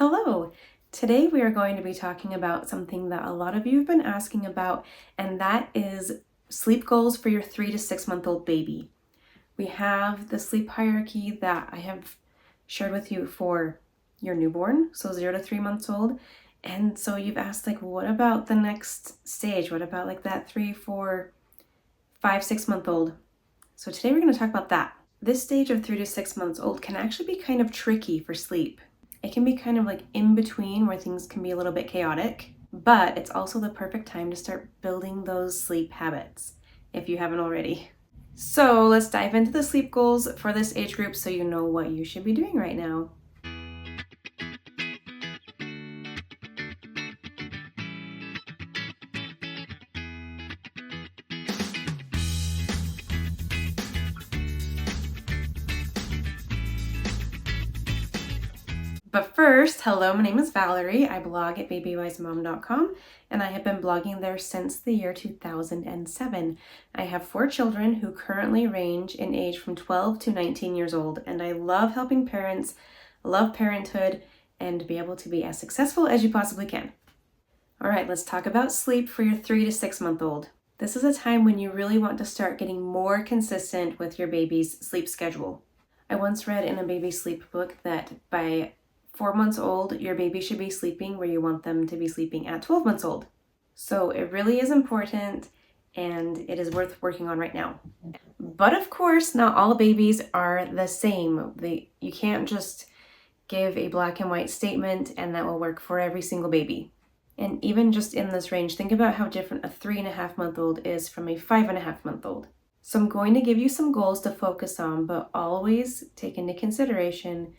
Hello! Today we are going to be talking about something that a lot of you have been asking about, and that is sleep goals for your 3 to 6 month old baby. We have the sleep hierarchy that I have shared with you for your newborn, so 0 to 3 months old. And so you've asked, like, what about the next stage? What about like that 3, 4, 5, 6 month old? So today we're going to talk about that. This stage of 3 to 6 months old can actually be kind of tricky for sleep. It can be kind of like in between where things can be a little bit chaotic, but it's also the perfect time to start building those sleep habits if you haven't already. So let's dive into the sleep goals for this age group so you know what you should be doing right now. But first, hello, my name is Valerie. I blog at babywisemom.com and I have been blogging there since the year 2007. I have 4 children who currently range in age from 12 to 19 years old, and I love helping parents, love parenthood, and be able to be as successful as you possibly can. All right, let's talk about sleep for your 3 to 6 month old. This is a time when you really want to start getting more consistent with your baby's sleep schedule. I once read in a baby sleep book that by 4 months old, your baby should be sleeping where you want them to be sleeping at 12 months old. So it really is important and it is worth working on right now. But of course, not all babies are the same. You can't just give a black and white statement and that will work for every single baby. And even just in this range, think about how different a 3.5 month old is from a 5.5 month old. So I'm going to give you some goals to focus on, but always take into consideration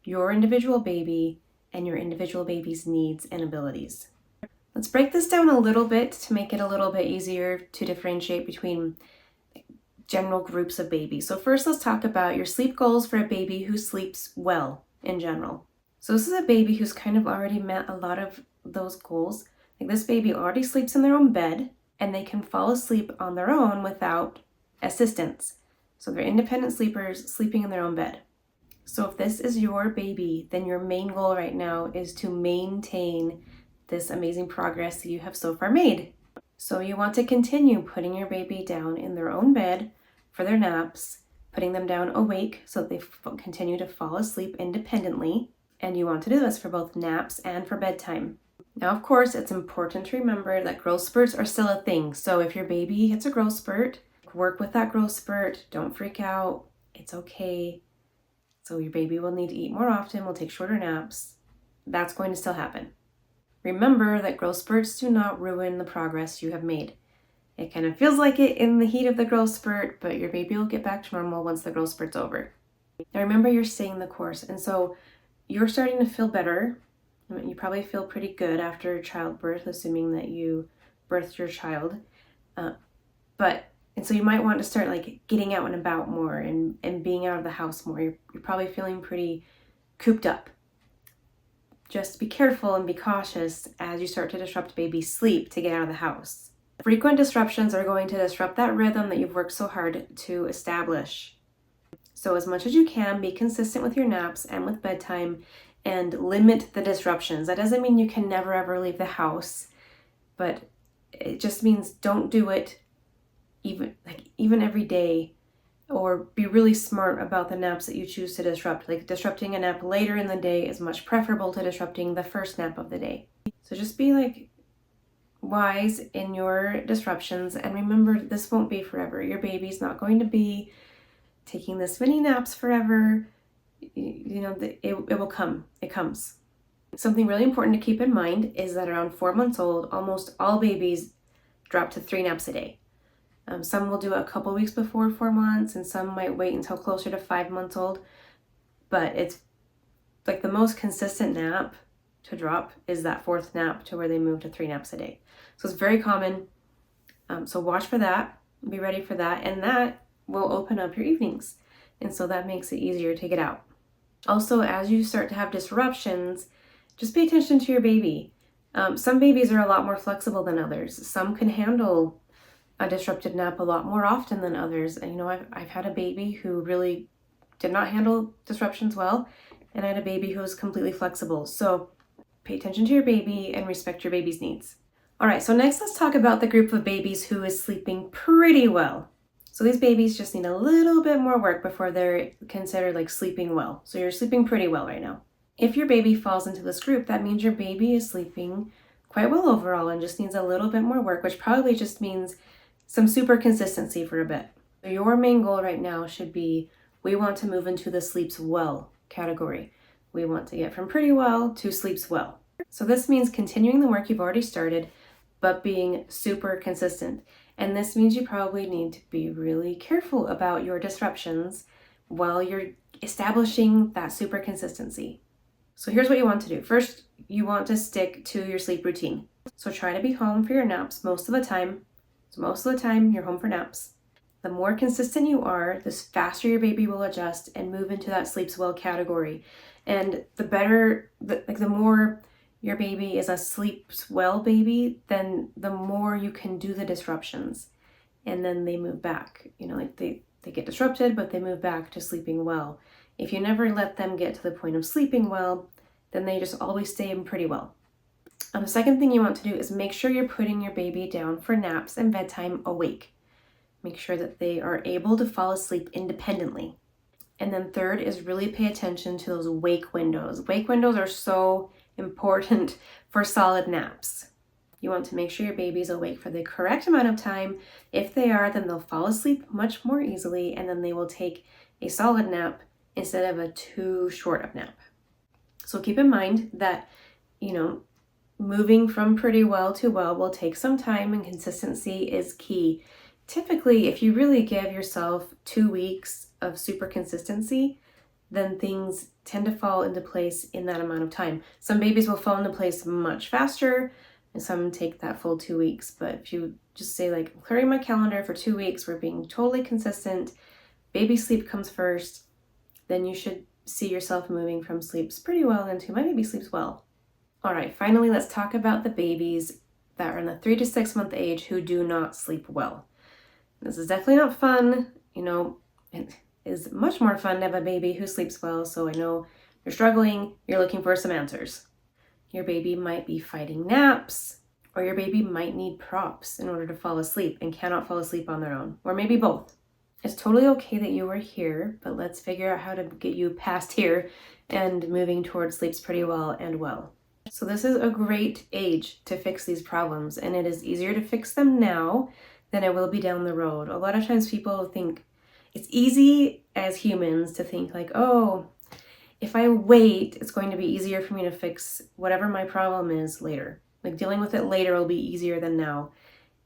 your individual baby and your individual baby's needs and abilities. Let's break this down a little bit to make it a little bit easier to differentiate between general groups of babies. So first, let's talk about your sleep goals for a baby who sleeps well in general. So this is a baby who's kind of already met a lot of those goals. Like, this baby already sleeps in their own bed and they can fall asleep on their own without assistance. So they're independent sleepers sleeping in their own bed. So if this is your baby, then your main goal right now is to maintain this amazing progress that you have so far made. So you want to continue putting your baby down in their own bed for their naps, putting them down awake so that they continue to fall asleep independently. And you want to do this for both naps and for bedtime. Now, of course, it's important to remember that growth spurts are still a thing. So if your baby hits a growth spurt, work with that growth spurt. Don't freak out. It's okay. So your baby will need to eat more often, will take shorter naps. That's going to still happen. Remember that growth spurts do not ruin the progress you have made. It kind of feels like it in the heat of the growth spurt, but your baby will get back to normal once the growth spurt's over. Now remember, you're staying the course, and so you're starting to feel better. You probably feel pretty good after childbirth, assuming that you birthed your child. And so you might want to start like getting out and about more and being out of the house more. You're probably feeling pretty cooped up. Just be careful and be cautious as you start to disrupt baby's sleep to get out of the house. Frequent disruptions are going to disrupt that rhythm that you've worked so hard to establish. So as much as you can, be consistent with your naps and with bedtime and limit the disruptions. That doesn't mean you can never ever leave the house, but it just means don't do it even every day, or be really smart about the naps that you choose to disrupt. Like, disrupting a nap later in the day is much preferable to disrupting the first nap of the day. So just be wise in your disruptions, and remember, this won't be forever. Your baby's not going to be taking this many naps forever. It will come. It comes. Something really important to keep in mind is that around 4 months old, almost all babies drop to 3 naps a day. Some will do it a couple weeks before 4 months, and some might wait until closer to 5 months old. But it's like the most consistent nap to drop is that 4th nap, to where they move to 3 naps a day. So it's very common. So watch for that, be ready for that, and that will open up your evenings. And so that makes it easier to get out. Also, as you start to have disruptions, just pay attention to your baby. Some babies are a lot more flexible than others. Some can handle a disrupted nap a lot more often than others. And I've had a baby who really did not handle disruptions well, and I had a baby who was completely flexible. So pay attention to your baby and respect your baby's needs. All right, so next let's talk about the group of babies who is sleeping pretty well. So these babies just need a little bit more work before they're considered like sleeping well. So you're sleeping pretty well right now. If your baby falls into this group, that means your baby is sleeping quite well overall and just needs a little bit more work, which probably just means some super consistency for a bit. So your main goal right now should be, we want to move into the sleeps well category. We want to get from pretty well to sleeps well. So this means continuing the work you've already started, but being super consistent. And this means you probably need to be really careful about your disruptions while you're establishing that super consistency. So here's what you want to do. First, you want to stick to your sleep routine. So try to be home for your naps most of the time. So most of the time, you're home for naps. The more consistent you are, the faster your baby will adjust and move into that sleeps well category. And the more your baby is a sleeps well baby, then the more you can do the disruptions. And then they move back. They get disrupted, but they move back to sleeping well. If you never let them get to the point of sleeping well, then they just always stay in pretty well. The second thing you want to do is make sure you're putting your baby down for naps and bedtime awake. Make sure that they are able to fall asleep independently. And then third is really pay attention to those wake windows. Wake windows are so important for solid naps. You want to make sure your baby's awake for the correct amount of time. If they are, then they'll fall asleep much more easily, and then they will take a solid nap instead of a too short of nap. So keep in mind that, moving from pretty well to well will take some time, and consistency is key. Typically, if you really give yourself 2 weeks of super consistency, then things tend to fall into place in that amount of time. Some babies will fall into place much faster, and some take that full 2 weeks. But if you just say like, I'm clearing my calendar for 2 weeks, we're being totally consistent, baby sleep comes first, then you should see yourself moving from sleeps pretty well into my baby sleeps well. All right, finally, let's talk about the babies that are in the 3 to 6 month age who do not sleep well. This is definitely not fun. It is much more fun to have a baby who sleeps well. So I know you're struggling, you're looking for some answers. Your baby might be fighting naps, or your baby might need props in order to fall asleep and cannot fall asleep on their own, or maybe both. It's totally okay that you are here, but let's figure out how to get you past here and moving towards sleeps pretty well and well. So this is a great age to fix these problems, and it is easier to fix them now than it will be down the road. A lot of times people think it's easy as humans to think like, oh, if I wait, it's going to be easier for me to fix whatever my problem is later. Like dealing with it later will be easier than now.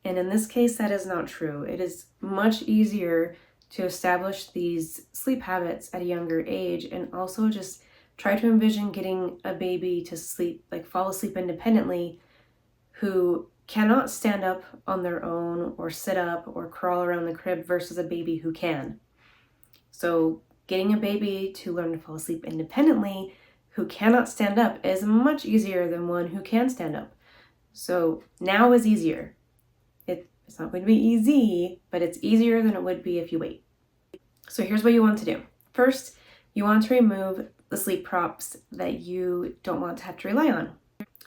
And in this case, that is not true. It is much easier to establish these sleep habits at a younger age, and also just try to envision getting a baby to sleep, like fall asleep independently, who cannot stand up on their own or sit up or crawl around the crib versus a baby who can. So getting a baby to learn to fall asleep independently who cannot stand up is much easier than one who can stand up. So now is easier. It's not going to be easy, but it's easier than it would be if you wait. So here's what you want to do. First, you want to remove the sleep props that you don't want to have to rely on.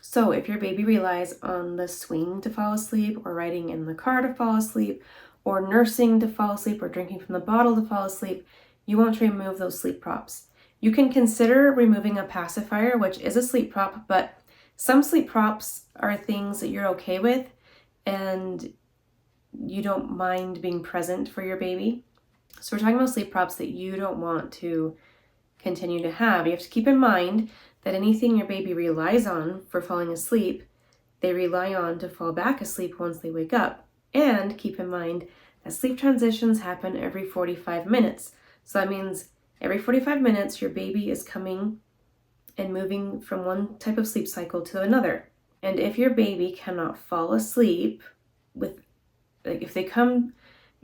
So if your baby relies on the swing to fall asleep, or riding in the car to fall asleep, or nursing to fall asleep, or drinking from the bottle to fall asleep, you want to remove those sleep props. You can consider removing a pacifier, which is a sleep prop, but some sleep props are things that you're okay with and you don't mind being present for your baby. So we're talking about sleep props that you don't want to continue to have. You have to keep in mind that anything your baby relies on for falling asleep, they rely on to fall back asleep once they wake up. And keep in mind that sleep transitions happen every 45 minutes. So that means every 45 minutes, your baby is coming and moving from one type of sleep cycle to another. And if your baby cannot fall asleep if they come,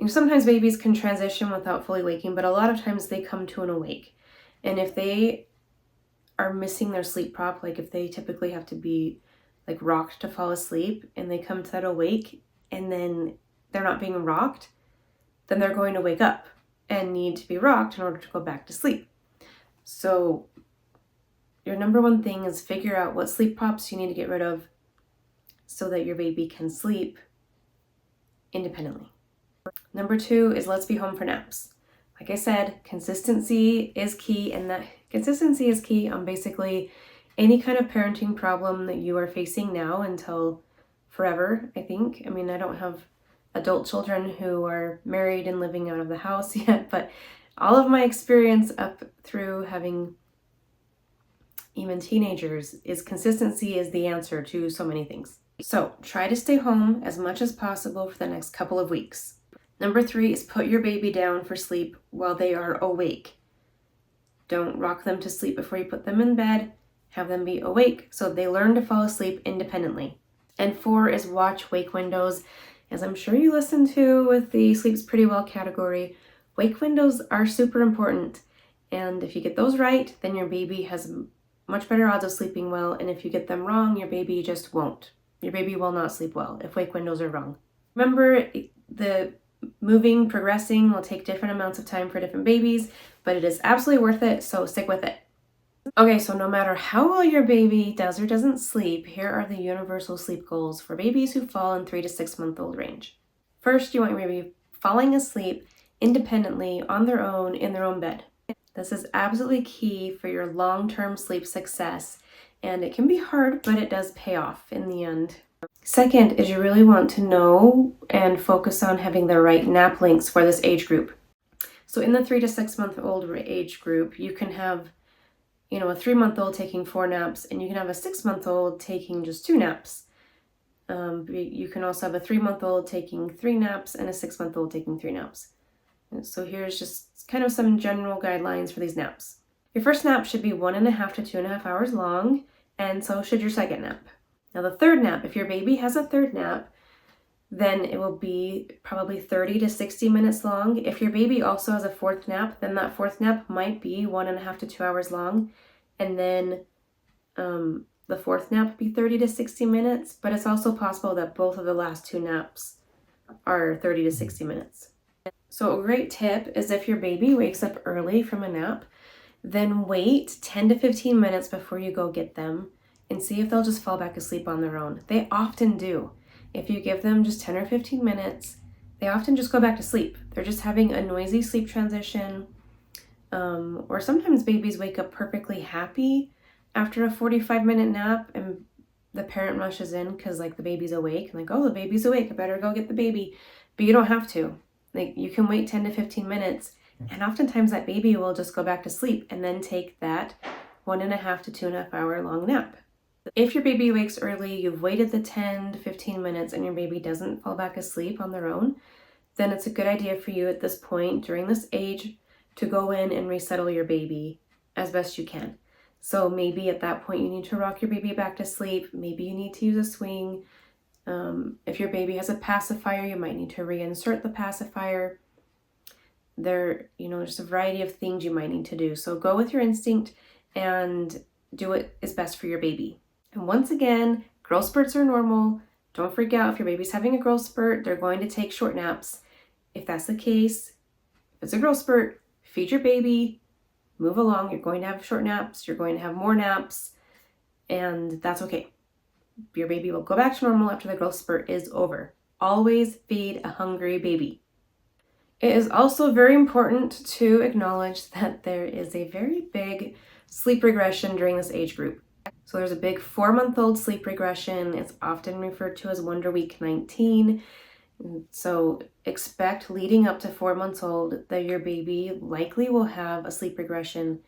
sometimes babies can transition without fully waking, but a lot of times they come to an awake. And if they are missing their sleep prop, like if they typically have to be like rocked to fall asleep and they come to that awake and then they're not being rocked, then they're going to wake up and need to be rocked in order to go back to sleep. So your number one thing is figure out what sleep pops you need to get rid of so that your baby can sleep independently. Number 2 is let's be home for naps. Like I said, consistency is key, and that consistency is key on basically any kind of parenting problem that you are facing now until forever, I think. I mean, I don't have adult children who are married and living out of the house yet, but all of my experience up through having even teenagers is consistency is the answer to so many things. So try to stay home as much as possible for the next couple of weeks. Number 3 is put your baby down for sleep while they are awake. Don't rock them to sleep before you put them in bed. Have them be awake so they learn to fall asleep independently. And 4 is watch wake windows. As I'm sure you listened to with the sleeps pretty well category, wake windows are super important. And if you get those right, then your baby has much better odds of sleeping well. And if you get them wrong, your baby just won't. Your baby will not sleep well if wake windows are wrong. Remember, the progressing will take different amounts of time for different babies, but it is absolutely worth it, so stick with it. Okay, so no matter how well your baby does or doesn't sleep, here are the universal sleep goals for babies who fall in 3 to 6 month old range. First, you want your baby falling asleep independently on their own in their own bed. This is absolutely key for your long-term sleep success, and it can be hard, but it does pay off in the end. Second is you really want to know and focus on having the right nap lengths for this age group. So in the 3 to 6 month old age group, you can have, a 3-month-old taking 4 naps, and you can have a 6-month-old taking just 2 naps. You can also have a 3-month-old taking 3 naps and a 6-month-old taking 3 naps. And so here's just kind of some general guidelines for these naps. Your first nap should be 1.5 to 2.5 hours long, and so should your second nap. Now the third nap, if your baby has a third nap, then it will be probably 30 to 60 minutes long. If your baby also has a fourth nap, then that fourth nap might be 1.5 to 2 hours long, and then the fourth nap be 30 to 60 minutes, but it's also possible that both of the last 2 naps are 30 to 60 minutes. So a great tip is if your baby wakes up early from a nap, then wait 10 to 15 minutes before you go get them and see if they'll just fall back asleep on their own. They often do. If you give them just 10 or 15 minutes, they often just go back to sleep. They're just having a noisy sleep transition. Or sometimes babies wake up perfectly happy after a 45-minute nap and the parent rushes in because the baby's awake. And oh, the baby's awake, I better go get the baby. But you don't have to. You can wait 10 to 15 minutes, and oftentimes that baby will just go back to sleep and then take that 1.5 to 2.5 hour long nap. If your baby wakes early, you've waited the 10 to 15 minutes and your baby doesn't fall back asleep on their own, then it's a good idea for you at this point during this age to go in and resettle your baby as best you can. So maybe at that point you need to rock your baby back to sleep. Maybe you need to use a swing. If your baby has a pacifier, you might need to reinsert the pacifier. There's a variety of things you might need to do. So go with your instinct and do what is best for your baby. And once again, growth spurts are normal. Don't freak out if your baby's having a growth spurt. They're going to take short naps. If that's the case, if it's a growth spurt, feed your baby, move along. You're going to have short naps. You're going to have more naps, and that's okay. Your baby will go back to normal after the growth spurt is over. Always feed a hungry baby. It is also very important to acknowledge that there is a very big sleep regression during this age group. So there's a big 4-month-old sleep regression. It's often referred to as Wonder Week 19. So expect leading up to 4 months old that your baby likely will have a sleep regression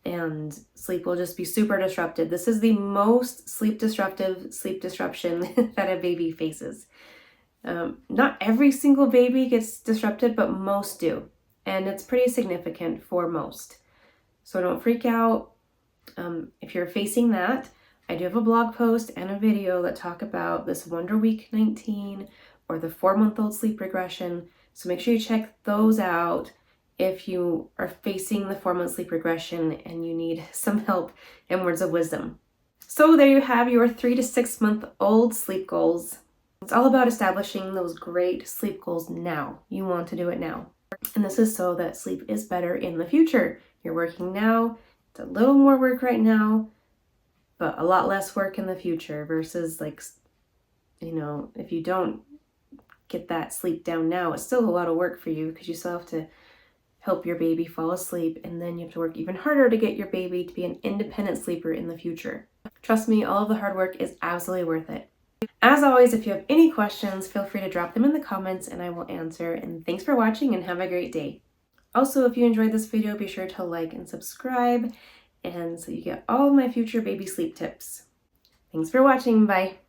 and sleep will just be super disrupted. This is the most sleep disruption that a baby faces. Not every single baby gets disrupted, but most do. And it's pretty significant for most. So don't freak out. If you're facing that, I do have a blog post and a video that talk about this Wonder Week 19 or the 4-month-old sleep regression. So make sure you check those out if you are facing the 4-month sleep regression and you need some help and words of wisdom. So there you have your 3 to 6 month old sleep goals. It's all about establishing those great sleep goals now. You want to do it now. And this is so that sleep is better in the future. You're working now It's a little more work right now, but a lot less work in the future versus like, if you don't get that sleep down now, it's still a lot of work for you because you still have to help your baby fall asleep, and then you have to work even harder to get your baby to be an independent sleeper in the future. Trust me, all of the hard work is absolutely worth it. As always, if you have any questions, feel free to drop them in the comments and I will answer. And thanks for watching and have a great day. Also, if you enjoyed this video, be sure to like and subscribe, and so you get all of my future baby sleep tips. Thanks for watching. Bye.